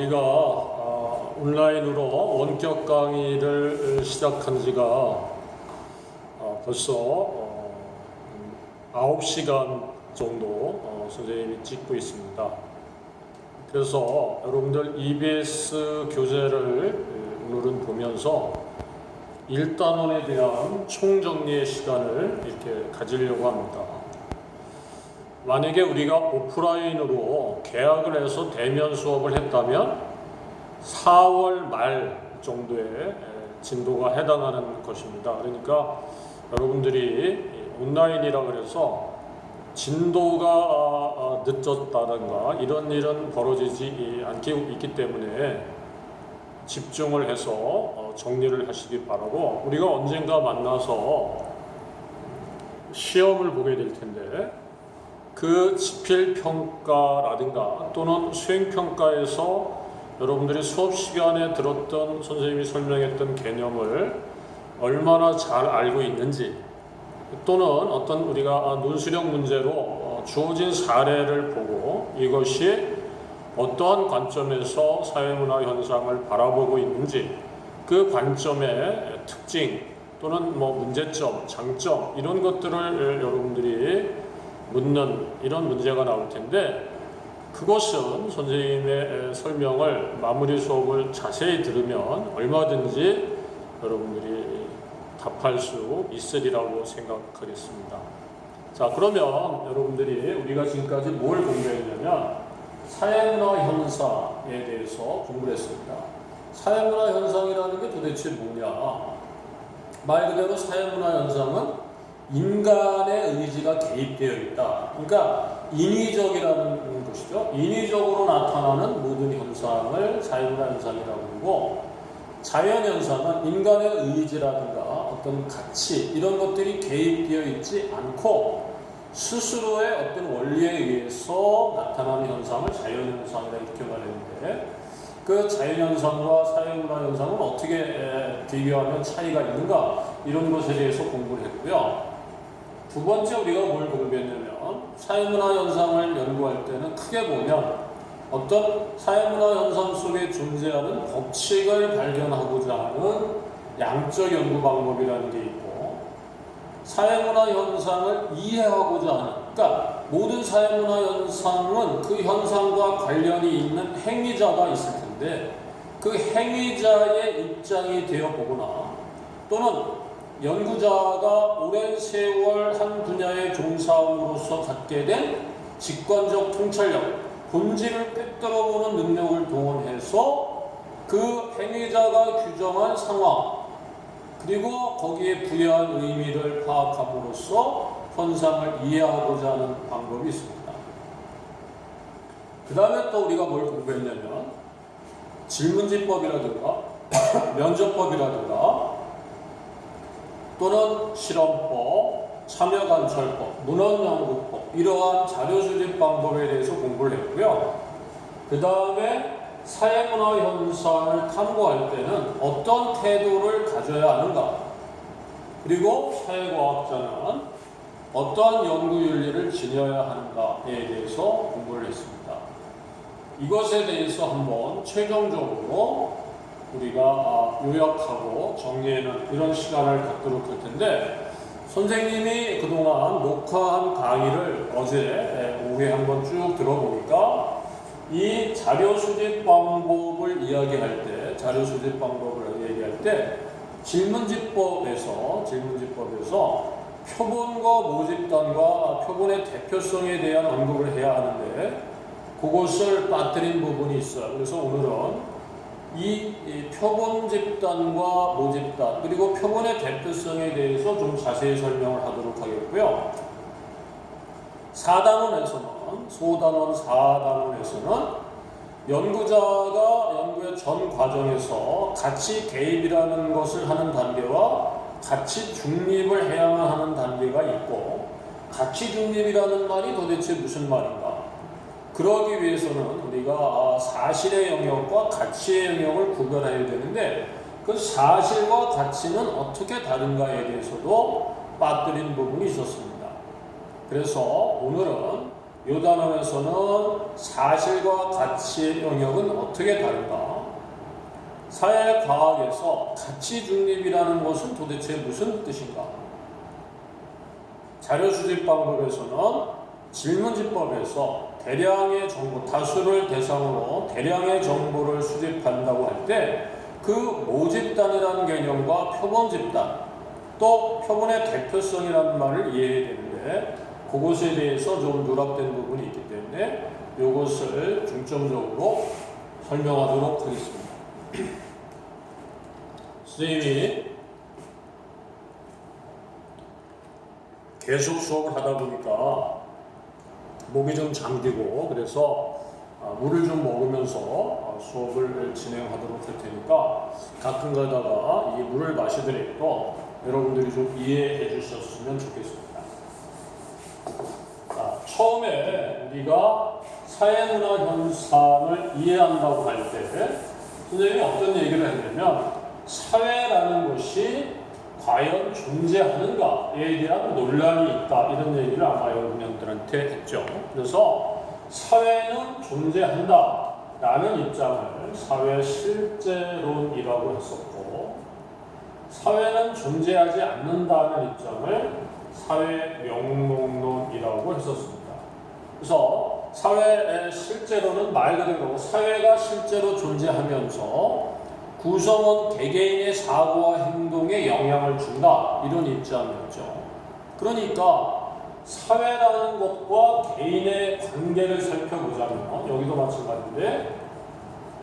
우리가 온라인으로 원격 강의를 시작한 지가 벌써 9시간 정도 선생님이 찍고 있습니다. 그래서 여러분들 EBS 교재를 오늘은 보면서 1단원에 대한 총정리의 시간을 이렇게 가지려고 합니다. 만약에 우리가 오프라인으로 계약을 해서 대면 수업을 했다면 4월 말 정도의 진도가 해당하는 것입니다. 그러니까 여러분들이 온라인이라 그래서 진도가 늦었다든가 이런 일은 벌어지지 않게 있기 때문에 집중을 해서 정리를 하시기 바라고, 우리가 언젠가 만나서 시험을 보게 될 텐데 그 지필평가라든가 또는 수행평가에서 여러분들이 수업 시간에 들었던 선생님이 설명했던 개념을 얼마나 잘 알고 있는지, 또는 어떤 우리가 논술형 문제로 주어진 사례를 보고 이것이 어떠한 관점에서 사회문화 현상을 바라보고 있는지, 그 관점의 특징 또는 문제점, 장점 이런 것들을 여러분들이 묻는 이런 문제가 나올 텐데, 그것은 선생님의 설명을 마무리 수업을 자세히 들으면 얼마든지 여러분들이 답할 수 있으리라고 생각하겠습니다. 자, 그러면 여러분들이 우리가 지금까지 뭘 공부했냐면 사회문화 현상에 대해서 공부를 했습니다. 사회문화 현상이라는 게 도대체 뭐냐? 말 그대로 사회문화 현상은 인간의 의지가 개입되어 있다. 그러니까 인위적이라는 것이죠. 인위적으로 나타나는 모든 현상을 사회문화 현상이라고 부르고, 자연현상은 인간의 의지라든가 어떤 가치 이런 것들이 개입되어 있지 않고 스스로의 어떤 원리에 의해서 나타나는 현상을 자연현상이라 이렇게 말했는데, 그 자연현상과 사회문화 현상은 어떻게 비교하면 차이가 있는가, 이런 것에 대해서 공부를 했고요. 두 번째 우리가 뭘 공부했냐면, 사회문화 현상을 연구할 때는 크게 보면 어떤 사회문화 현상 속에 존재하는 법칙을 발견하고자 하는 양적 연구 방법이라는 게 있고, 사회문화 현상을 이해하고자 하는, 그러니까 모든 사회문화 현상은 그 현상과 관련이 있는 행위자가 있을 텐데 그 행위자의 입장이 되어 보거나, 또는 연구자가 오랜 세월 한 분야에 종사함으로써 갖게 된 직관적 통찰력, 본질을 꿰뚫어보는 능력을 동원해서 그 행위자가 규정한 상황 그리고 거기에 부여한 의미를 파악함으로써 현상을 이해하고자 하는 방법이 있습니다. 그 다음에 또 우리가 뭘 공부했냐면 질문지법이라든가 면접법이라든가 또는 실험법, 참여관찰법, 문헌연구법 이러한 자료수집 방법에 대해서 공부를 했고요. 그 다음에 사회문화 현상을 탐구할 때는 어떤 태도를 가져야 하는가, 그리고 사회과학자는 어떠한 연구윤리를 지녀야 하는가에 대해서 공부를 했습니다. 이것에 대해서 한번 최종적으로 우리가 요약하고 정리하는 이런 시간을 갖도록 할 텐데, 선생님이 그동안 녹화한 강의를 어제 오후에 한번 쭉 들어보니까 이 자료 수집 방법을 이야기할 때, 질문지법에서 표본과 모집단과 표본의 대표성에 대한 언급을 해야 하는데 그것을 빠뜨린 부분이 있어요. 그래서 오늘은 이 표본 집단과 모집단 그리고 표본의 대표성에 대해서 좀 자세히 설명을 하도록 하겠고요. 4단원에서는, 소단원 4단원에서는 연구자가 연구의 전 과정에서 가치 개입이라는 것을 하는 단계와 가치 중립을 해야만 하는 단계가 있고, 가치 중립이라는 말이 도대체 무슨 말인가? 그러기 위해서는 우리가 사실의 영역과 가치의 영역을 구별해야 되는데, 그 사실과 가치는 어떻게 다른가에 대해서도 빠뜨린 부분이 있었습니다. 그래서 오늘은 이 단원에서는 사실과 가치의 영역은 어떻게 다른가? 사회과학에서 가치 중립이라는 것은 도대체 무슨 뜻인가? 자료 수집 방법에서는 질문지법에서 대량의 정보, 다수를 대상으로 대량의 정보를 수집한다고 할 때 그 모집단이라는 개념과 표본 집단, 또 표본의 대표성이라는 말을 이해해야 되는데 그것에 대해서 좀 누락된 부분이 있기 때문에 이것을 중점적으로 설명하도록 하겠습니다. 선생님이 계속 수업을 하다 보니까 목이 좀 잠기고 그래서 물을 좀 먹으면서 수업을 진행하도록 할 테니까 가끔 가다가 이 물을 마시더라도 여러분들이 좀 이해해 주셨으면 좋겠습니다. 처음에 우리가 사회문화 현상을 이해한다고 할 때 선생님이 어떤 얘기를 했냐면 사회라는 것이 과연 존재하는가에 대한 논란이 있다 이런 얘기를 아마 여러분들한테 했죠. 그래서 사회는 존재한다 라는 입장을 사회 실제론이라고 했었고 사회는 존재하지 않는다는 입장을 사회 명목론이라고 했었습니다. 그래서 사회의 실제로는 말 그대로 사회가 실제로 존재하면서 구성원 개개인의 사고와 행동에 영향을 준다 이런 입장이었죠. 그러니까 사회라는 것과 개인의 관계를 살펴보자면 여기도 마찬가지인데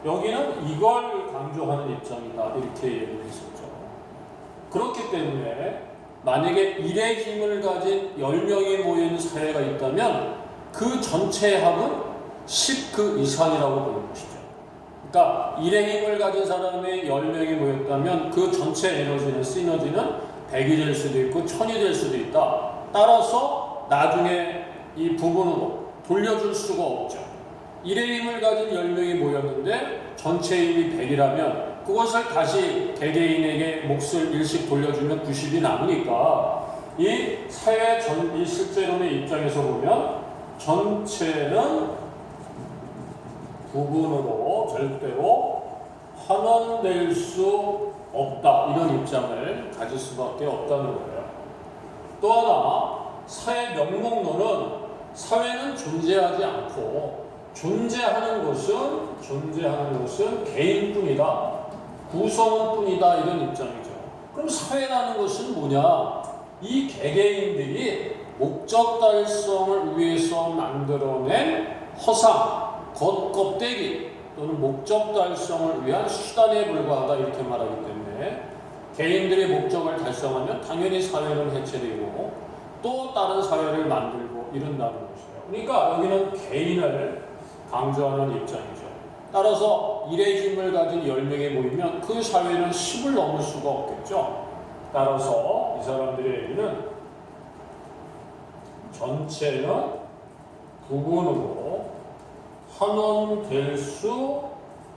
여기는 이걸 강조하는 입장이다 이렇게 얘기를 했었죠. 그렇기 때문에 만약에 1의 힘을 가진 10명이 모인 사회가 있다면 그 전체의 합은 10 그 이상이라고 보는 것이죠. 그러니까 1의 힘을 가진 사람이 10명이 모였다면 그 전체 에너지는 시너지는 100이 될 수도 있고 1000이 될 수도 있다. 따라서 나중에 이 부분으로 돌려줄 수가 없죠. 1의 힘을 가진 10명이 모였는데 전체 힘이 100이라면 그것을 다시 개개인에게 몫을 1씩 돌려주면 90이 남으니까 이 사회 이 실제론의 입장에서 보면 전체는 부분으로 절대로 환원될 수 없다 이런 입장을 가질 수밖에 없다는 거예요. 또 하나 사회 명목론은 사회는 존재하지 않고 존재하는 것은 개인뿐이다 구성원뿐이다 이런 입장이죠. 그럼 사회라는 것은 뭐냐? 이 개개인들이 목적 달성을 위해서 만들어낸 허상 겉껍데기 또는 목적 달성을 위한 수단에 불과하다 이렇게 말하기 때문에 개인들의 목적을 달성하면 당연히 사회는 해체되고 또 다른 사회를 만들고 이런다는 것이에요. 그러니까 여기는 개인을 강조하는 입장이죠. 따라서 1의 힘을 가진 10명이 모이면 그 사회는 10을 넘을 수가 없겠죠. 따라서 이 사람들의 얘기는 전체는 부분으로 환원될 수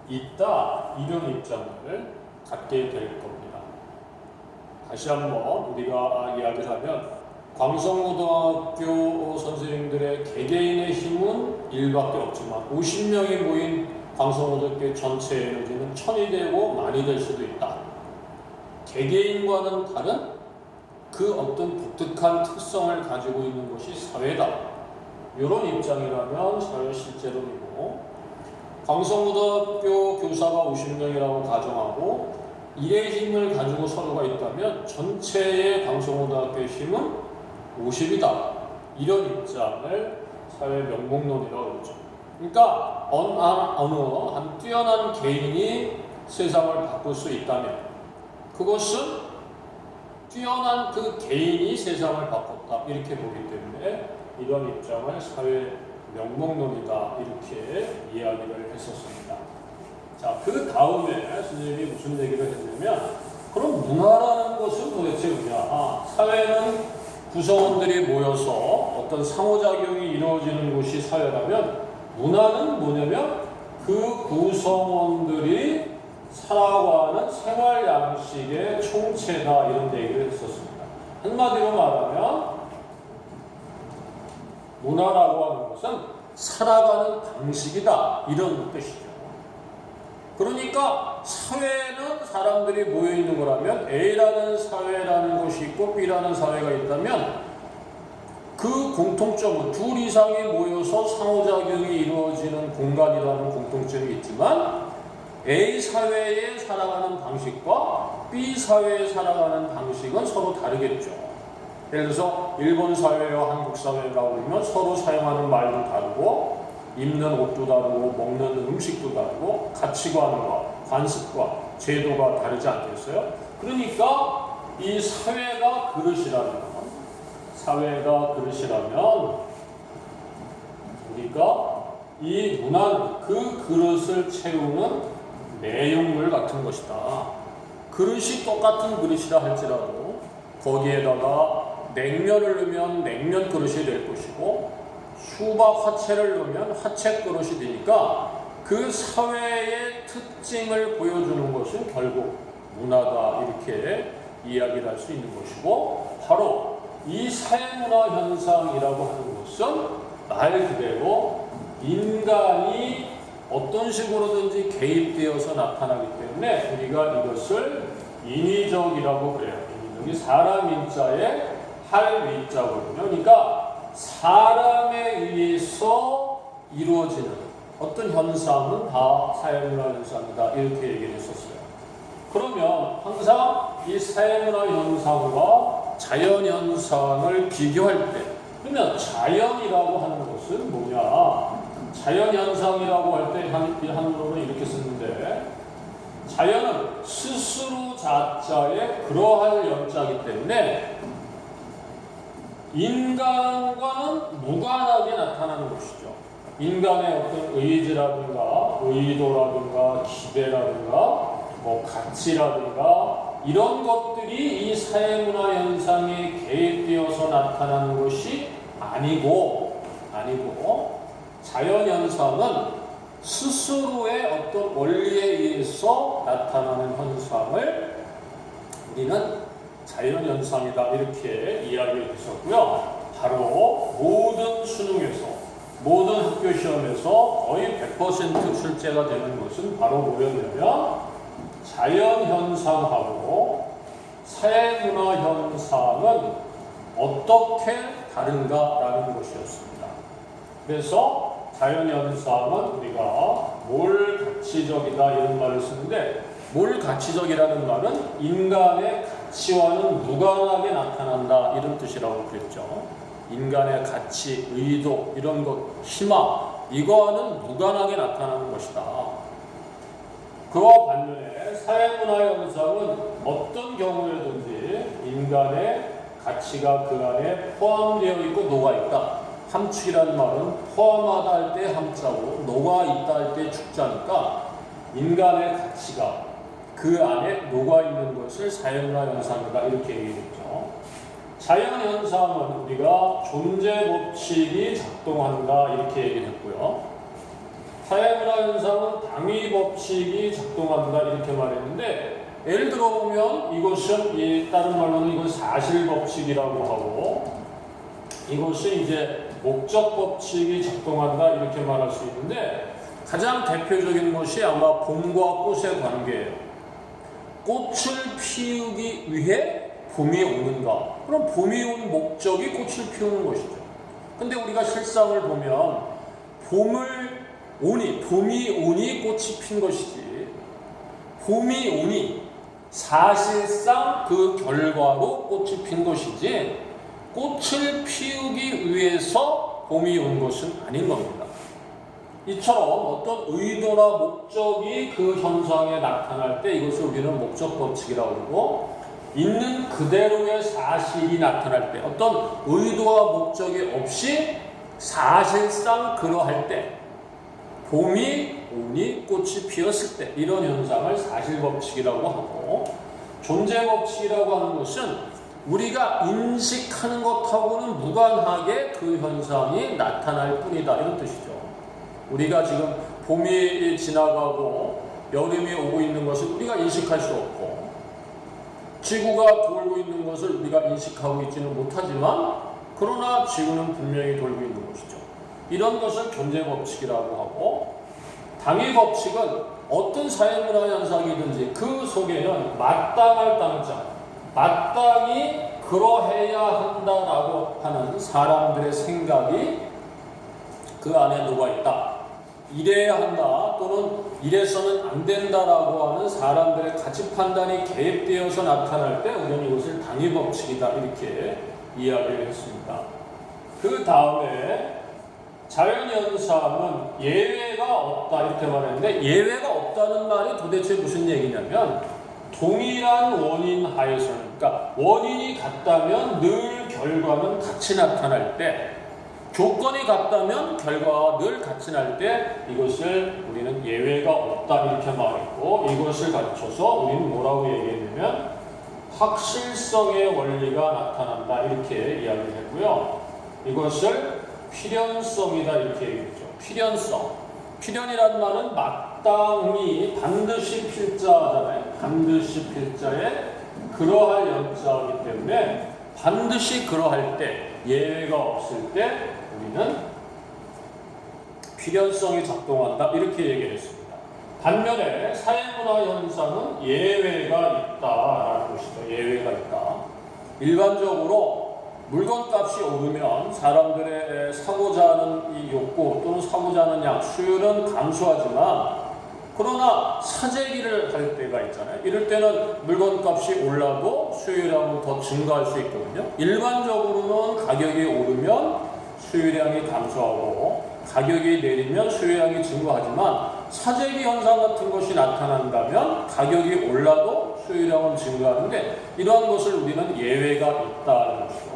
있다 이런 입장을 갖게 될 겁니다. 다시 한번 우리가 이야기를 하면 광성고등학교 선생님들의 개개인의 힘은 1밖에 없지만 50명이 모인 광성고등학교 전체 에너지는 1000이 되고 만이 될 수도 있다. 개개인과는 다른 그 어떤 독특한 특성을 가지고 있는 것이 사회다. 이런 입장이라면 사회 실제론이고 광성고등학교 교사가 50명이라고 가정하고 1의 힘을 가지고 서로가 있다면 전체의 광성고등학교의 힘은 50이다. 이런 입장을 사회 명목론이라고 그러죠. 그러니까 어느 한 뛰어난 개인이 세상을 바꿀 수 있다면 그것은 뛰어난 그 개인이 세상을 바꿨다. 이렇게 보기 때문에 이런 입장을 사회 명목론이다. 이렇게 이야기를 했었습니다. 자, 그 다음에 선생님이 무슨 얘기를 했냐면 그럼 문화라는 것은 도대체 뭐냐? 사회는 구성원들이 모여서 어떤 상호작용이 이루어지는 곳이 사회라면 문화는 뭐냐면 그 구성원들이 살아가는 생활 양식의 총체다 이런 얘기를 했었습니다. 한마디로 말하면 문화라고 하는 것은 살아가는 방식이다. 이런 뜻이죠. 그러니까 사회는 사람들이 모여있는 거라면 A라는 사회라는 것이 있고 B라는 사회가 있다면 그 공통점은 둘 이상이 모여서 상호작용이 이루어지는 공간이라는 공통점이 있지만 A 사회에 살아가는 방식과 B 사회에 살아가는 방식은 서로 다르겠죠. 예를 들어서 일본 사회와 한국 사회라고 그러면 서로 사용하는 말도 다르고 입는 옷도 다르고 먹는 음식도 다르고 가치관과 관습과 제도가 다르지 않겠어요? 그러니까 이 사회가 그릇이라면 우리가 이 문화는 그 그릇을 채우는 내용물 같은 것이다. 그릇이 똑같은 그릇이라 할지라도 거기에다가 냉면을 넣으면 냉면 그릇이 될 것이고 수박 화채를 넣으면 화채 그릇이 되니까 그 사회의 특징을 보여주는 것은 결국 문화다. 이렇게 이야기를 할 수 있는 것이고 바로 이 사회문화 현상이라고 하는 것은 말 그대로 인간이 어떤 식으로든지 개입되어서 나타나기 때문에 우리가 이것을 인위적이라고 그래요. 인위적이 사람 인자에 할 위자거든요. 그러니까 사람에 의해서 이루어지는 어떤 현상은 다 사회문화 현상이다. 이렇게 얘기를 했었어요. 그러면 항상 이 사회문화 현상과 자연 현상을 비교할 때 그러면 자연이라고 하는 것은 뭐냐? 자연 현상이라고 할 때 한국어는 이렇게 쓰는데 자연은 스스로 자자에 그러할 연자이기 때문에 인간과는 무관하게 나타나는 것이죠. 인간의 어떤 의지라든가 의도라든가 기대라든가 가치라든가 이런 것들이 이 사회문화 현상에 개입되어서 나타나는 것이 아니고 자연현상은 스스로의 어떤 원리에 의해서 나타나는 현상을 우리는 자연현상이다. 이렇게 이야기를 했었고요. 바로 모든 수능에서 모든 학교 시험에서 거의 100% 출제가 되는 것은 바로 뭐였냐면 자연현상하고 사회문화 현상은 어떻게 다른가라는 것이었습니다. 그래서 자연현상은 우리가 몰가치적이다 이런 말을 쓰는데 몰가치적이라는 말은 인간의 가치와는 무관하게 나타난다 이런 뜻이라고 그랬죠. 인간의 가치, 의도, 이런 것, 희망 이거와는 무관하게 나타나는 것이다. 그와 반면에 사회문화 현상은 어떤 경우에든지 인간의 가치가 그 안에 포함되어 있고 녹아있다. 함축이라는 말은 포함하다 할 때 함자고 녹아있다 할 때 축자니까 인간의 가치가 그 안에 녹아있는 것을 사회문화 현상이다. 이렇게 얘기했죠. 자연현상은 우리가 존재 법칙이 작동한다. 이렇게 얘기를 했고요. 사회문화 현상은 당위 법칙이 작동한다 이렇게 말했는데 예를 들어보면 이것은 다른 말로는 이건 사실 법칙이라고 하고 이것은 이제 목적 법칙이 작동한다 이렇게 말할 수 있는데 가장 대표적인 것이 아마 봄과 꽃의 관계예요. 꽃을 피우기 위해 봄이 오는가? 그럼 봄이 온 목적이 꽃을 피우는 것이죠. 근데 우리가 실상을 보면 봄이 오니 꽃이 핀 것이지 봄이 오니 사실상 그 결과로 꽃이 핀 것이지 꽃을 피우기 위해서 봄이 온 것은 아닌 겁니다. 이처럼 어떤 의도나 목적이 그 현상에 나타날 때 이것을 우리는 목적 법칙이라고 그러고 있는 그대로의 사실이 나타날 때 어떤 의도와 목적이 없이 사실상 그러할 때 봄이 오니 꽃이 피었을 때 이런 현상을 사실법칙이라고 하고 존재법칙이라고 하는 것은 우리가 인식하는 것하고는 무관하게 그 현상이 나타날 뿐이다 이런 뜻이죠. 우리가 지금 봄이 지나가고 여름이 오고 있는 것을 우리가 인식할 수 없고 지구가 돌고 있는 것을 우리가 인식하고 있지는 못하지만 그러나 지구는 분명히 돌고 있는 것이죠. 이런 것을 견제 법칙이라고 하고, 당위 법칙은 어떤 사회문화 현상이든지 그 속에는 마땅할 당자, 마땅히 그러해야 한다라고 하는 사람들의 생각이 그 안에 녹아있다. 이래야 한다 또는 이래서는 안 된다라고 하는 사람들의 가치 판단이 개입되어서 나타날 때 우리는 이것을 당위 법칙이다 이렇게 이야기를 했습니다. 그 다음에 자연현상은 예외가 없다 이렇게 말했는데, 예외가 없다는 말이 도대체 무슨 얘기냐면 동일한 원인 하에서는, 그러니까 원인이 같다면 늘 결과는 같이 나타날 때, 조건이 같다면 결과와 늘 같이 날 때 이것을 우리는 예외가 없다 이렇게 말했고, 이것을 가르쳐서 우리는 뭐라고 얘기했냐면 확실성의 원리가 나타난다 이렇게 이야기를 했고요. 이것을 필연성이다 이렇게 얘기했죠. 필연성. 필연이란 말은 마땅히, 반드시 필자잖아요. 반드시 필자에 그러할 연자이기 때문에 반드시 그러할 때, 예외가 없을 때 우리는 필연성이 작동한다 이렇게 얘기를 했습니다. 반면에 사회문화 현상은 예외가 있다라는 것이죠. 예외가 있다. 일반적으로 물건값이 오르면 사람들의 사고자 하는 이 욕구 또는 사고자 하는 양, 수요는 감소하지만, 그러나 사재기를 할 때가 있잖아요. 이럴 때는 물건값이 올라도 수요량은 더 증가할 수 있거든요. 일반적으로는 가격이 오르면 수요량이 감소하고 가격이 내리면 수요량이 증가하지만, 사재기 현상 같은 것이 나타난다면 가격이 올라도 수요량은 증가하는데, 이러한 것을 우리는 예외가 있다는 것이죠.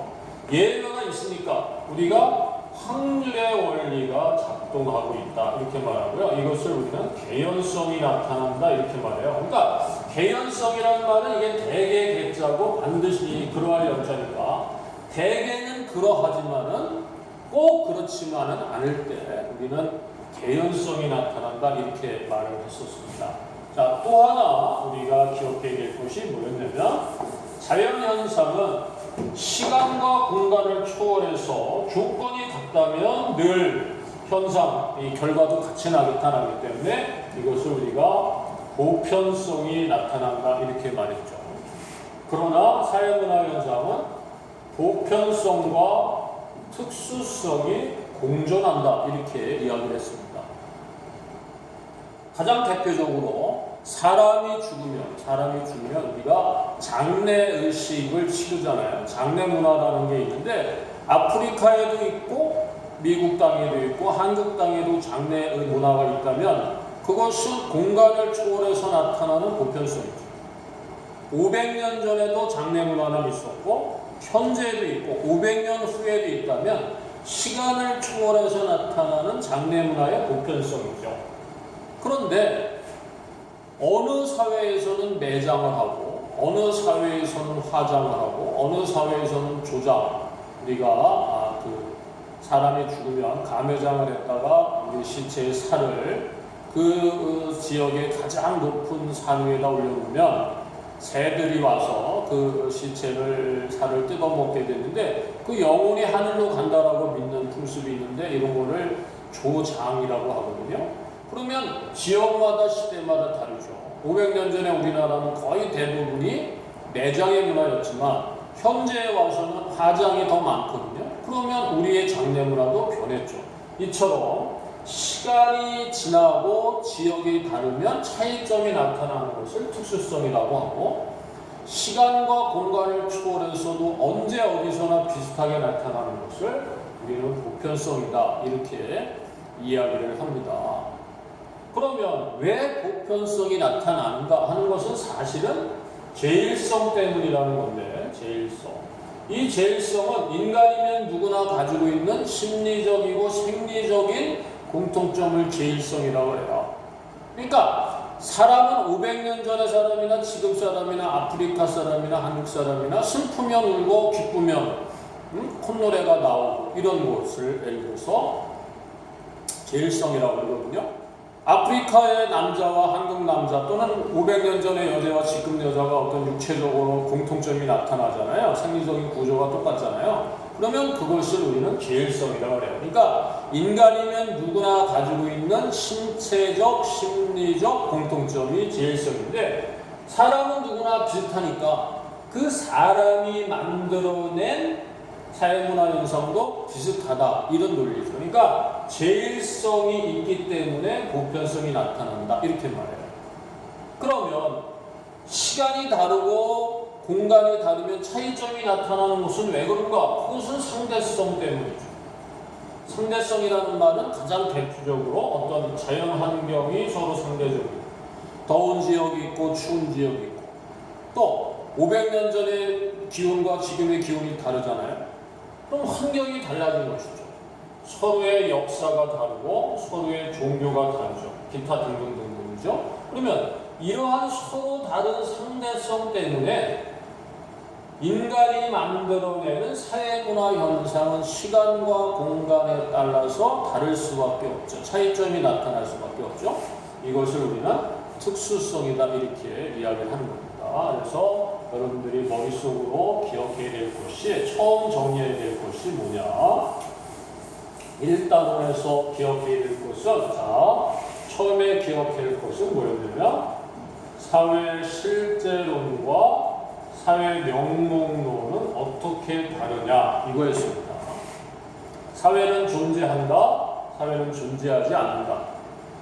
예외가 있으니까 우리가 확률의 원리가 작동하고 있다 이렇게 말하고요. 이것을 우리는 개연성이 나타난다 이렇게 말해요. 그러니까 개연성이라는 말은 이게 대개 개자고 반드시 그러할 연자니까, 대개는 그러하지만은 꼭 그렇지만은 않을 때 우리는 개연성이 나타난다 이렇게 말을 했었습니다. 자, 또 하나 우리가 기억해야 될 것이 뭐였냐면, 자연현상은 시간과 공간을 초월해서 조건이 같다면 늘 현상, 이 결과도 같이 나타나기 때문에 이것을 우리가 보편성이 나타난다 이렇게 말했죠. 그러나 사회문화 현상은 보편성과 특수성이 공존한다 이렇게 이야기를 했습니다. 가장 대표적으로 사람이 죽으면 우리가 장례의식을 치르잖아요. 장례 문화라는 게 있는데, 아프리카에도 있고 미국 땅에도 있고 한국 땅에도 장례의 문화가 있다면 그것은 공간을 초월해서 나타나는 보편성이죠. 500년 전에도 장례 문화는 있었고 현재도 있고 500년 후에도 있다면 시간을 초월해서 나타나는 장례 문화의 보편성이죠. 그런데 어느 사회에서는 매장을 하고, 어느 사회에서는 화장을 하고, 어느 사회에서는 조장, 우리가 사람이 죽으면 가매장을 했다가 우리 시체의 살을 그 지역의 가장 높은 산 위에다 올려놓으면 새들이 와서 그 살을 뜯어먹게 되는데, 그 영혼이 하늘로 간다라고 믿는 풍습이 있는데, 이런 거를 조장이라고 하거든요. 그러면 지역마다 시대마다 다르죠. 500년 전에 우리나라는 거의 대부분이 매장의 문화였지만 현재에 와서는 화장이 더 많거든요. 그러면 우리의 장례 문화도 변했죠. 이처럼 시간이 지나고 지역이 다르면 차이점이 나타나는 것을 특수성이라고 하고, 시간과 공간을 초월해서도 언제 어디서나 비슷하게 나타나는 것을 우리는 보편성이다 이렇게 이야기를 합니다. 그러면 왜 보편성이 나타나는가 하는 것은 사실은 제일성 때문이라는 건데, 제일성. 이 제일성은 인간이면 누구나 가지고 있는 심리적이고 생리적인 공통점을 제일성이라고 해요. 그러니까 사람은 500년 전의 사람이나 지금 사람이나 아프리카 사람이나 한국 사람이나 슬프면 울고 기쁘면 콧노래가 나오고 이런 것을 예를 들어서 제일성이라고 그러거든요. 아프리카의 남자와 한국 남자 또는 500년 전의 여자와 지금 여자가 어떤 육체적으로 공통점이 나타나잖아요. 생리적인 구조가 똑같잖아요. 그러면 그것을 우리는 계일성이라고 그래요. 그러니까 인간이면 누구나 가지고 있는 신체적, 심리적 공통점이 계일성인데 사람은 누구나 비슷하니까 그 사람이 만들어낸 사회문화 현상도 비슷하다 이런 논리죠. 그러니까 제일성이 있기 때문에 보편성이 나타난다 이렇게 말해요. 그러면 시간이 다르고 공간이 다르면 차이점이 나타나는 것은 왜 그런가? 그것은 상대성 때문이죠. 상대성이라는 말은 가장 대표적으로 어떤 자연 환경이 서로 상대적이고 더운 지역이 있고 추운 지역이 있고 또 500년 전의 기온과 지금의 기온이 다르잖아요. 그럼 환경이 달라진 것이죠. 서로의 역사가 다르고 서로의 종교가 다르죠. 기타 등등등등이죠. 그러면 이러한 서로 다른 상대성 때문에 인간이 만들어내는 사회문화 현상은 시간과 공간에 따라서 다를 수밖에 없죠. 차이점이 나타날 수밖에 없죠. 이것을 우리는 특수성이다 이렇게 이야기를 하는 겁니다. 그래서 여러분들이 머릿속으로 기억해야 될 것이 처음 정리해야 될 것이 뭐냐 1단원에서 기억해야 될 것은 처음에 기억해야 될 것은 뭐였냐면 사회 실제론과 사회 명목론은 어떻게 다르냐 이거였습니다. 사회는 존재한다, 사회는 존재하지 않는다.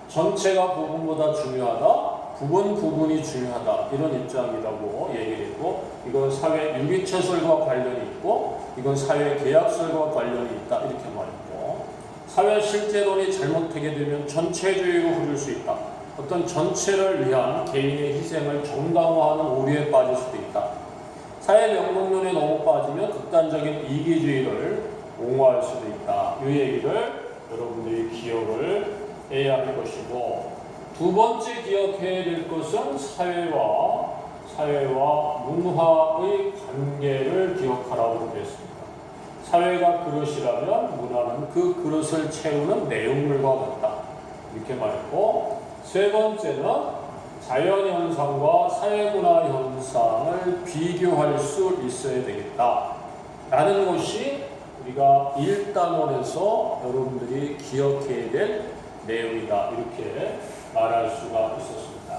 전체가 부분보다 중요하다, 부분이 중요하다 이런 입장이라고 얘기를 했고 이건 사회 유기체설과 관련이 있고 이건 사회 계약설과 관련이 있다 이렇게 말했고 사회 실제론이 잘못되게 되면 전체주의로 흐를 수 있다. 어떤 전체를 위한 개인의 희생을 정당화하는 오류에 빠질 수도 있다. 사회 명목론에 너무 빠지면 극단적인 이기주의를 옹호할 수도 있다. 이 얘기를 여러분들이 기억을 해야 할 것이고 두 번째 기억해야 될 것은 사회와 문화의 관계를 기억하라고 그랬습니다. 사회가 그릇이라면 문화는 그 그릇을 채우는 내용물과 같다. 이렇게 말했고 세 번째는 자연현상과 사회문화 현상을 비교할 수 있어야 되겠다. 라는 것이 우리가 1단원에서 여러분들이 기억해야 될 내용이다. 이렇게 말할 수가 있었습니다.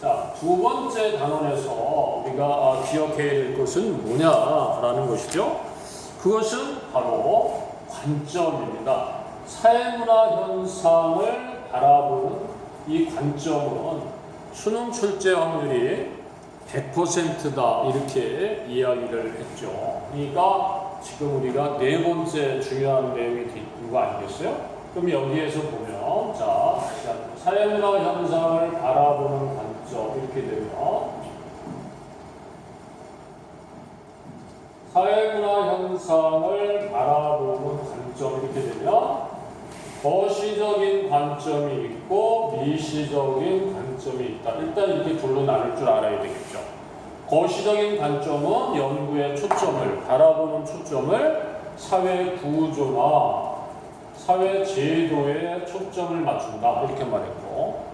자, 두 번째 단원에서 우리가 기억해야 될 것은 뭐냐라는 것이죠. 그것은 바로 관점입니다. 사회문화 현상을 바라보는 이 관점은 수능 출제 확률이 100%다 이렇게 이야기를 했죠. 그러니까 지금 우리가 네 번째 중요한 내용이 있는 거 아니겠어요? 그럼 여기에서 보면 다시 한번 사회문화 현상을 바라보는 관점 이렇게 되면 사회문화 현상을 바라보는 관점 이렇게 되면 거시적인 관점이 있고 미시적인 관점이 있다. 일단 이렇게 둘로 나눌 줄 알아야 되겠죠. 거시적인 관점은 연구의 초점을 바라보는 초점을 사회 구조나 사회 제도에 초점을 맞춘다. 이렇게 말했고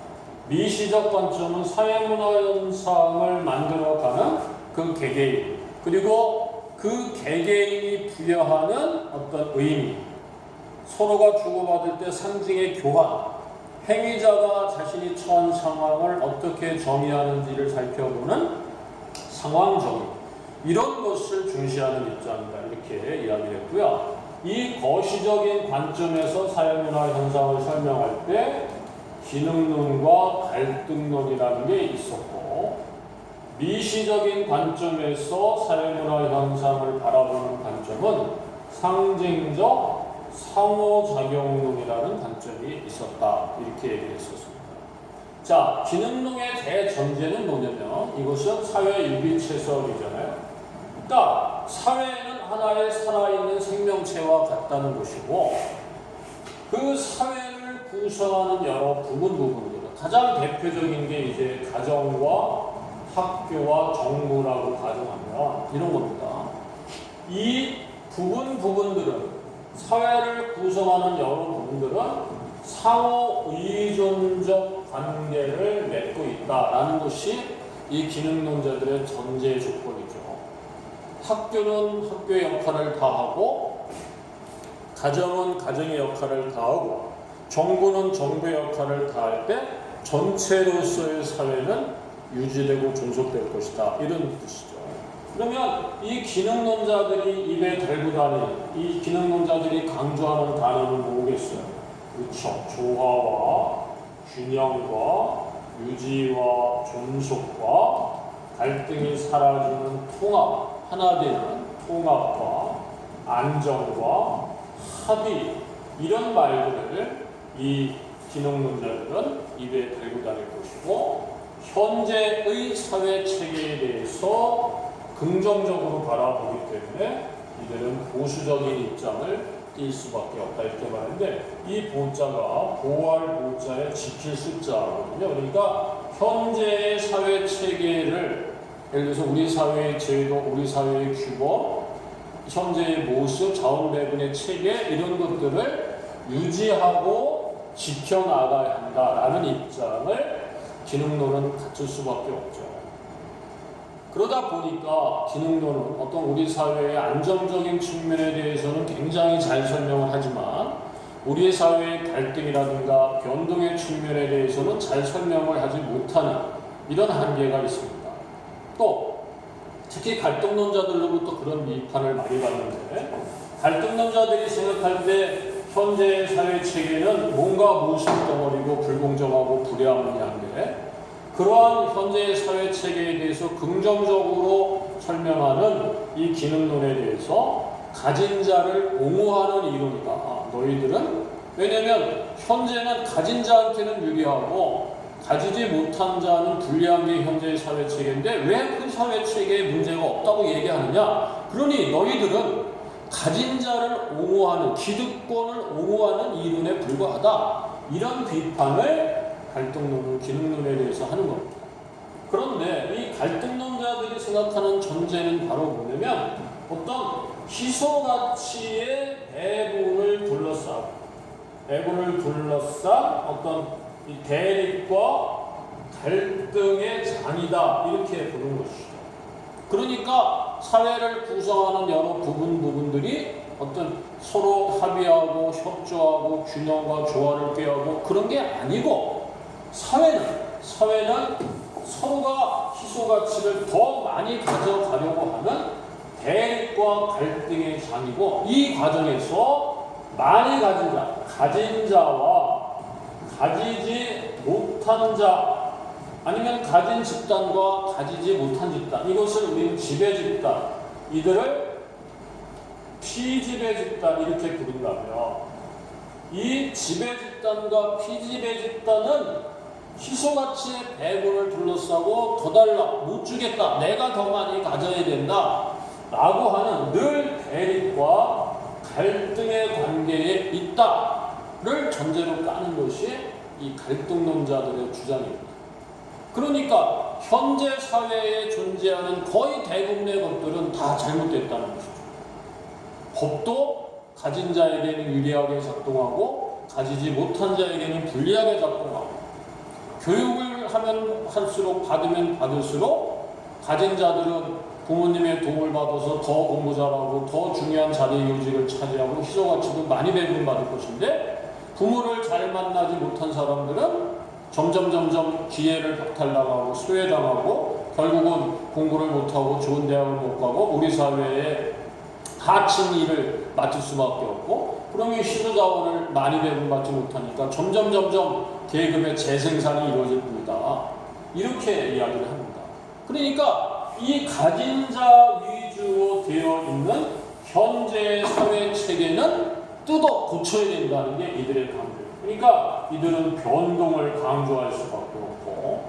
미시적 관점은 사회문화 현상을 만들어가는 그 개개인 그리고 그 개개인이 부여하는 어떤 의미 서로가 주고받을 때 상징의 교환, 행위자가 자신이 처한 상황을 어떻게 정의하는지를 살펴보는 상황 정의, 이런 것을 중시하는 입장이다. 이렇게 이야기를 했고요. 이 거시적인 관점에서 사회문화 현상을 설명할 때 기능론과 갈등론이라는 게 있었고 미시적인 관점에서 사회문화 현상을 바라보는 관점은 상징적 상호작용론이라는 관점이 있었다. 이렇게 얘기를 했었습니다. 자, 기능론의 대전제는 뭐냐면 이것은 사회 유기체설이잖아요. 그러니까 사회는 하나의 살아있는 생명체와 같다는 것이고 그 사회를 구성하는 여러 부분들 가장 대표적인 게 이제 가정과 학교와 정부라고 가정하면 이런 겁니다. 이 부분들은 사회를 구성하는 여러 부분들은 상호 의존적 관계를 맺고 있다라는 것이 이 기능론자들의 전제 조건이죠. 학교는 학교의 역할을 다하고, 가정은 가정의 역할을 다하고, 정부는 정부의 역할을 다할 때 전체로서의 사회는 유지되고 존속될 것이다. 이런 뜻이죠. 그러면 이 기능론자들이 입에 달고 다니는, 이 기능론자들이 강조하는 단어는 뭐겠어요? 그렇죠. 조화와 균형과 유지와 존속과 갈등이 사라지는 통합, 하나 되는 통합과 안정과 합의, 이런 말들을 이 기능론자들은 입에 달고 다닐 것이고, 현재의 사회 체계에 대해서 긍정적으로 바라보기 때문에 이들은 보수적인 입장을 띌 수밖에 없다, 이렇게 말하는데, 이 보자가 보호할 보자에 지킬 숫자거든요. 그러니까 현재의 사회 체계를, 예를 들어서 우리 사회의 제도, 우리 사회의 규범, 현재의 모습, 자원배분의 체계, 이런 것들을 유지하고 지켜나가야 한다라는 입장을 기능론은 갖출 수밖에 없죠. 그러다 보니까 기능론은 어떤 우리 사회의 안정적인 측면에 대해서는 굉장히 잘 설명을 하지만, 우리 사회의 갈등이라든가 변동의 측면에 대해서는 잘 설명을 하지 못하는 이런 한계가 있습니다. 또 특히 갈등론자들로부터 그런 비판을 많이 받는데, 갈등론자들이 생각할 때 현재의 사회 체계는 뭔가 무슨 덩어리고 불공정하고 불합리한데, 그러한 현재의 사회 체계에 대해서 긍정적으로 설명하는 이 기능론에 대해서 가진 자를 옹호하는 이론이다. 너희들은, 왜냐면 현재는 가진 자한테는 유리하고 가지지 못한 자는 불리한 게 현재의 사회 체계인데 왜 그 사회 체계에 문제가 없다고 얘기하느냐? 그러니 너희들은 가진 자를 옹호하는, 기득권을 옹호하는 이론에 불과하다. 이런 비판을 갈등론은 기능론에 대해서 하는 겁니다. 그런데 이 갈등론자들이 생각하는 전제는 바로 뭐냐면, 어떤 희소가치의 배분을 둘러싼 어떤 이 대립과 갈등의 장이다, 이렇게 보는 것이죠. 그러니까 사회를 구성하는 여러 부분들이 어떤 서로 합의하고 협조하고 균형과 조화를 꾀하고 그런 게 아니고, 사회는 서로가 희소가치를 더 많이 가져가려고 하는 대립과 갈등의 장이고, 이 과정에서 많이 가진 자와 가지지 못한 자, 아니면 가진 집단과 가지지 못한 집단, 이것을 우리는 지배 집단, 이들을 피지배 집단, 이렇게 부른다며, 이 지배 집단과 피지배 집단은 희소가치의 배분을 둘러싸고 더 달라, 못 주겠다, 내가 더 많이 가져야 된다 라고 하는 늘 대립과 갈등의 관계에 있다를 전제로 까는 것이 이 갈등론자들의 주장입니다. 그러니까 현재 사회에 존재하는 거의 대부분의 것들은 다 잘못됐다는 것이죠. 법도 가진 자에게는 유리하게 작동하고 가지지 못한 자에게는 불리하게 작동하고, 교육을 하면 할수록, 받으면 받을수록 가진 자들은 부모님의 도움을 받아서 더 공부 잘하고 더 중요한 자리 요직을 차지하고 희소가치도 많이 배분받을 것인데, 부모를 잘 만나지 못한 사람들은 점점 기회를 박탈당하고 소외당하고 결국은 공부를 못하고 좋은 대학을 못 가고 우리 사회에 하층 일을 맡을 수밖에 없고, 그러면 희소자원을 많이 배분받지 못하니까 점점 계급의 재생산이 이루어질 뿐이다, 이렇게 이야기를 합니다. 그러니까 이 가진 자 위주로 되어 있는 현재 사회 체계는 뜯어 고쳐야 된다는 게 이들의 강조예요. 그러니까 이들은 변동을 강조할 수밖에 없고,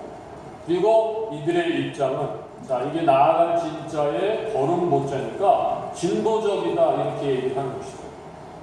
그리고 이들의 입장은, 자, 이게 나아갈 진짜의 걸음 못자니까 진보적이다, 이렇게 얘기를 하는 것이죠.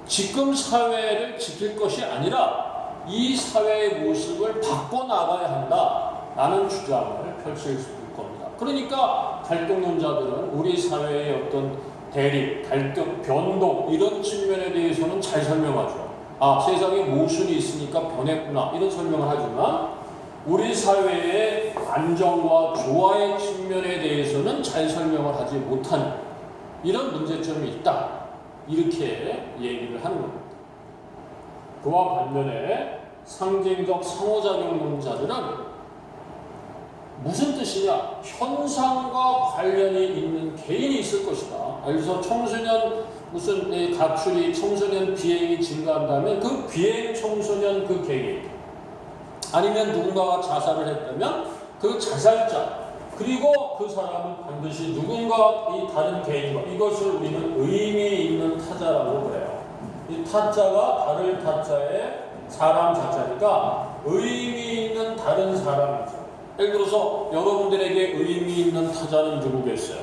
지금 사회를 지킬 것이 아니라 이 사회의 모습을 바꿔나가야 한다라는 주장을 펼칠 수 있을 겁니다. 그러니까 갈등론자들은 우리 사회의 어떤 대립, 갈등, 변동, 이런 측면에 대해서는 잘 설명하죠. 아, 세상에 모순이 있으니까 변했구나 이런 설명을 하지만 우리 사회의 안정과 조화의 측면에 대해서는 잘 설명을 하지 못하는 이런 문제점이 있다 이렇게 얘기를 하는 겁니다. 그와 반면에 상징적 상호작용론자들은 무슨 뜻이냐? 현상과 관련이 있는 개인이 있을 것이다. 그래서 청소년 무슨 가출이 청소년 비행이 증가한다면 그 비행 청소년 그 개인 아니면 누군가가 자살을 했다면 그 자살자 그리고 그 사람은 반드시 누군가 이 다른 개인과 이것을 우리는 의미 있는 타자라고 그래요. 이 타자가 다른 타자의 사람 자자니까 의미 있는 다른 사람이죠. 예를 들어서 여러분들에게 의미 있는 타자는 누구겠어요?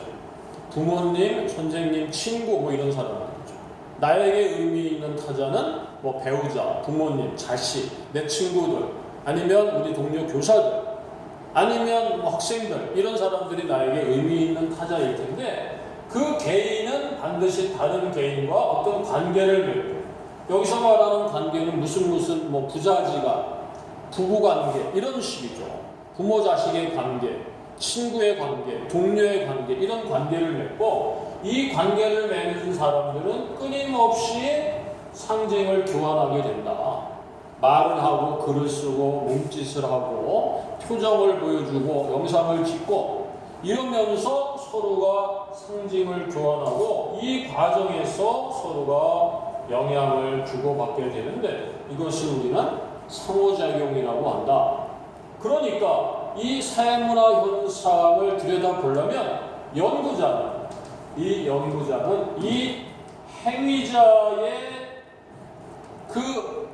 부모님, 선생님, 친구 뭐 이런 사람들이죠. 나에게 의미 있는 타자는 뭐 배우자, 부모님, 자식, 내 친구들 아니면 우리 동료 교사들 아니면 뭐 학생들 이런 사람들이 나에게 의미 있는 타자일 텐데 그 개인은 반드시 다른 개인과 어떤 관계를 맺고 여기서 말하는 관계는 무슨 뭐 부자지간, 부부관계 이런 식이죠. 부모 자식의 관계, 친구의 관계, 동료의 관계 이런 관계를 맺고 이 관계를 맺는 사람들은 끊임없이 상징을 교환하게 된다. 말을 하고 글을 쓰고 몸짓을 하고 표정을 보여주고 영상을 찍고 이러면서 서로가 상징을 교환하고 이 과정에서 서로가 영향을 주고받게 되는데 이것을 우리는 상호작용이라고 한다. 그러니까 이 사회문화 현상을 들여다보려면 연구자는 이 행위자의 그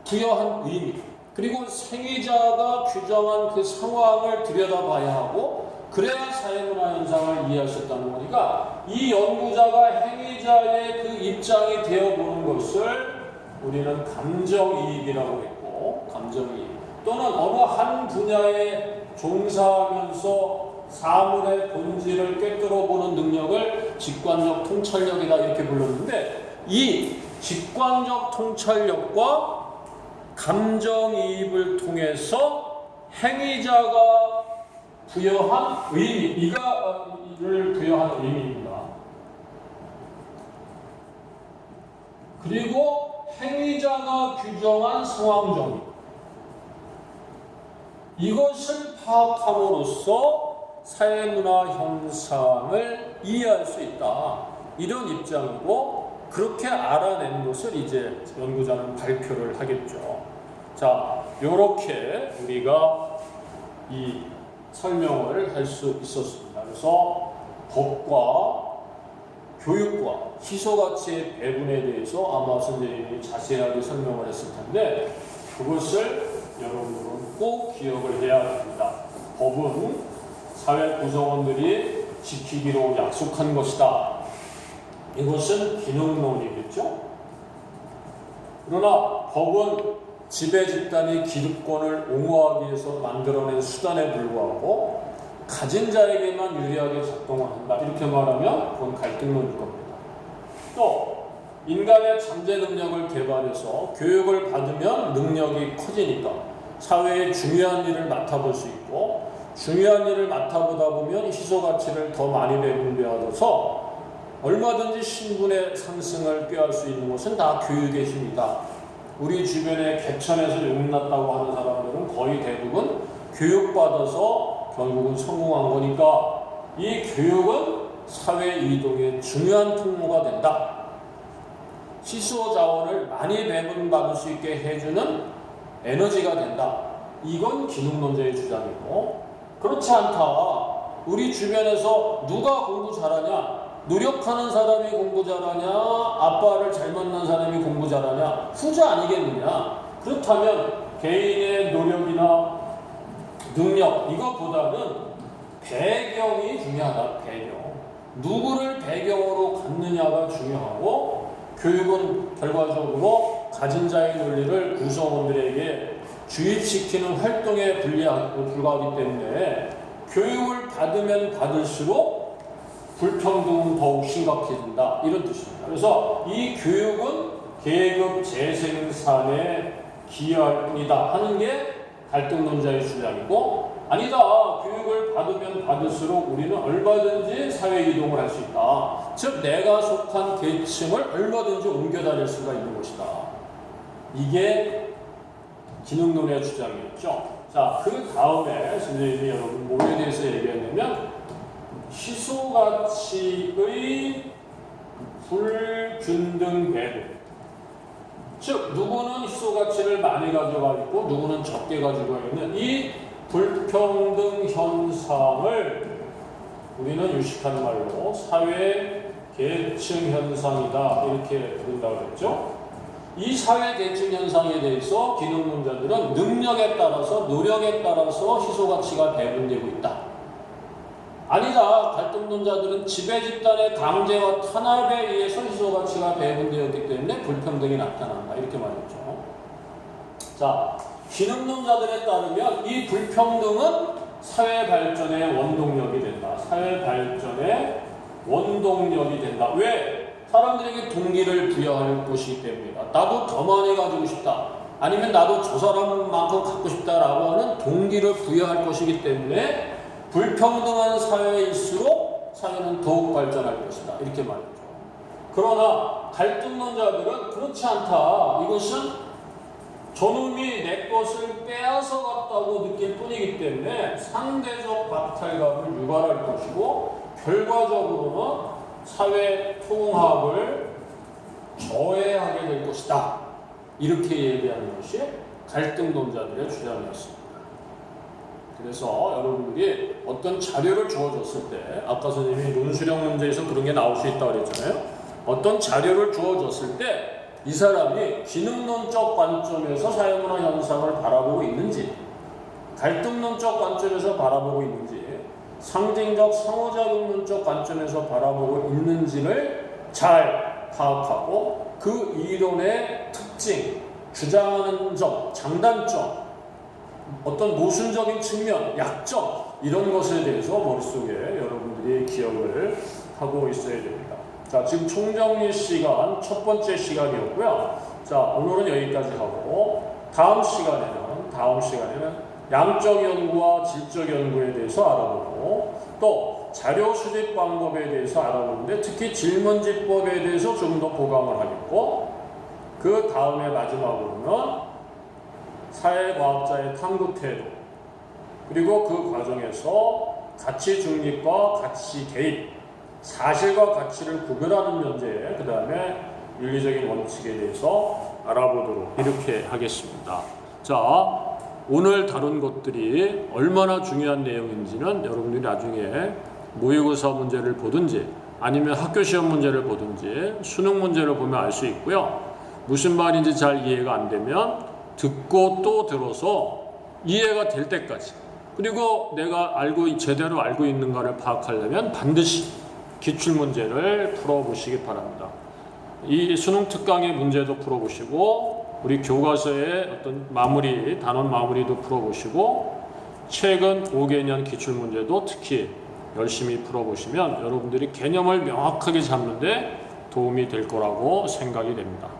부여한 의미 그리고 행위자가 규정한 그 상황을 들여다봐야 하고 그래야 사회문화 현상을 이해할 수 있다는 거니까 이 연구자가 행위자의 그 입장이 되어보는 것을 우리는 감정이입이라고 했고 감정이입 또는 어느 한 분야에 종사하면서 사물의 본질을 꿰뚫어보는 능력을 직관적 통찰력이다 이렇게 불렀는데 이 직관적 통찰력과 감정이입을 통해서 행위자가 부여한 의미, 이를 부여한 의미입니다. 그리고 행위자가 규정한 상황정의 이것을 파악함으로써 사회문화 현상을 이해할 수 있다. 이런 입장이고 그렇게 알아낸 것을 이제 연구자는 발표를 하겠죠. 자, 요렇게 우리가 이 설명을 할 수 있었습니다. 그래서 법과 교육과 희소가치의 배분에 대해서 아마 선생님이 자세하게 설명을 했을 텐데 그것을 여러분들은 꼭 기억을 해야 합니다. 법은 사회 구성원들이 지키기로 약속한 것이다. 이것은 기능론이겠죠. 그러나 법은 지배 집단이 기득권을 옹호하기 위해서 만들어낸 수단에 불과하고 가진 자에게만 유리하게 작동을 한다. 이렇게 말하면 그건 갈등론일 겁니다. 또 인간의 잠재 능력을 개발해서 교육을 받으면 능력이 커지니까 사회의 중요한 일을 맡아볼 수 있고 중요한 일을 맡아보다 보면 희소가치를 더 많이 배분되어서 얼마든지 신분의 상승을 꾀할 수 있는 것은 다 교육의 힘이다. 우리 주변에 개천에서 용났다고 하는 사람들은 거의 대부분 교육받아서 결국은 성공한 거니까 이 교육은 사회 이동의 중요한 통로가 된다. 희소 자원을 많이 배분받을 수 있게 해주는 에너지가 된다. 이건 기능론자의 주장이고 그렇지 않다. 우리 주변에서 누가 공부 잘하냐? 노력하는 사람이 공부 잘하냐? 아빠를 잘 만난 사람이 공부 잘하냐? 후자 아니겠느냐? 그렇다면 개인의 노력이나 능력 이것보다는 배경이 중요하다. 배경. 누구를 배경으로 갖느냐가 중요하고 교육은 결과적으로 가진 자의 논리를 구성원들에게 주입시키는 활동에 불과하기 때문에 교육을 받으면 받을수록 불평등은 더욱 심각해진다. 이런 뜻입니다. 그래서 이 교육은 계급 재생산에 기여할 뿐이다 하는 게 갈등론자의 주장이고, 아니다, 교육을 받으면 받을수록 우리는 얼마든지 사회 이동을 할 수 있다. 즉 내가 속한 계층을 얼마든지 옮겨 다닐 수가 있는 것이다. 이게 기능론의 주장이었죠. 자, 그 다음에 선생님이 여러분 뭐에 대해서 얘기했냐면 희소가치의 불균등 배분. 즉 누구는 희소가치를 많이 가져가 있고 누구는 적게 가지고 있는 이 불평등 현상을 우리는 유식한 말로 사회 계층 현상이다 이렇게 부른다고 했죠. 이 사회 계층 현상에 대해서 기능론자들은 능력에 따라서 노력에 따라서 희소가치가 배분되고 있다. 아니다. 갈등론자들은 지배 집단의 강제와 탄압에 의해서 희소가치가 배분되었기 때문에 불평등이 나타난다. 이렇게 말했죠. 자, 기능론자들에 따르면 이 불평등은 사회 발전의 원동력이 된다. 사회 발전의 원동력이 된다. 왜? 사람들에게 동기를 부여할 것이기 때문이다. 나도 더 많이 가지고 싶다. 아니면 나도 저 사람만큼 갖고 싶다라고 하는 동기를 부여할 것이기 때문에 불평등한 사회일수록 사회는 더욱 발전할 것이다. 이렇게 말했죠. 그러나 갈등론자들은 그렇지 않다. 이것은 저놈이 내 것을 빼앗아 갔다고 느낄 뿐이기 때문에 상대적 박탈감을 유발할 것이고 결과적으로는 사회 통합을 저해하게 될 것이다. 이렇게 얘기하는 것이 갈등론자들의 주장이었습니다. 그래서 여러분들이 어떤 자료를 주어줬을 때, 아까 선생님이 논술형 문제에서 그런 게 나올 수 있다고 그랬잖아요. 어떤 자료를 주어줬을 때 이 사람이 기능론적 관점에서 사회문화 현상을 바라보고 있는지, 갈등론적 관점에서 바라보고 있는지, 상징적 상호작용론적 관점에서 바라보고 있는지를 잘 파악하고 그 이론의 특징, 주장하는 점, 장단점, 어떤 모순적인 측면, 약점 이런 것에 대해서 머릿속에 여러분들이 기억을 하고 있어야 됩니다. 자, 지금 총정리 시간 첫 번째 시간이었고요. 자, 오늘은 여기까지 하고 다음 시간에는 양적 연구와 질적 연구에 대해서 알아보고 또 자료 수집 방법에 대해서 알아보는데 특히 질문지법에 대해서 좀 더 보강을 하겠고 그 다음에 마지막으로는 사회과학자의 탐구 태도 그리고 그 과정에서 가치 중립과 가치 개입 사실과 가치를 구별하는 문제 그 다음에 윤리적인 원칙에 대해서 알아보도록 이렇게 하겠습니다. 자, 오늘 다룬 것들이 얼마나 중요한 내용인지는 여러분들이 나중에 모의고사 문제를 보든지 아니면 학교 시험 문제를 보든지 수능 문제를 보면 알 수 있고요. 무슨 말인지 잘 이해가 안 되면 듣고 또 들어서 이해가 될 때까지 그리고 내가 제대로 알고 있는가를 파악하려면 반드시 기출문제를 풀어보시기 바랍니다. 이 수능 특강의 문제도 풀어보시고 우리 교과서의 어떤 마무리, 단원 마무리도 풀어보시고 최근 5개년 기출문제도 특히 열심히 풀어보시면 여러분들이 개념을 명확하게 잡는 데 도움이 될 거라고 생각이 됩니다.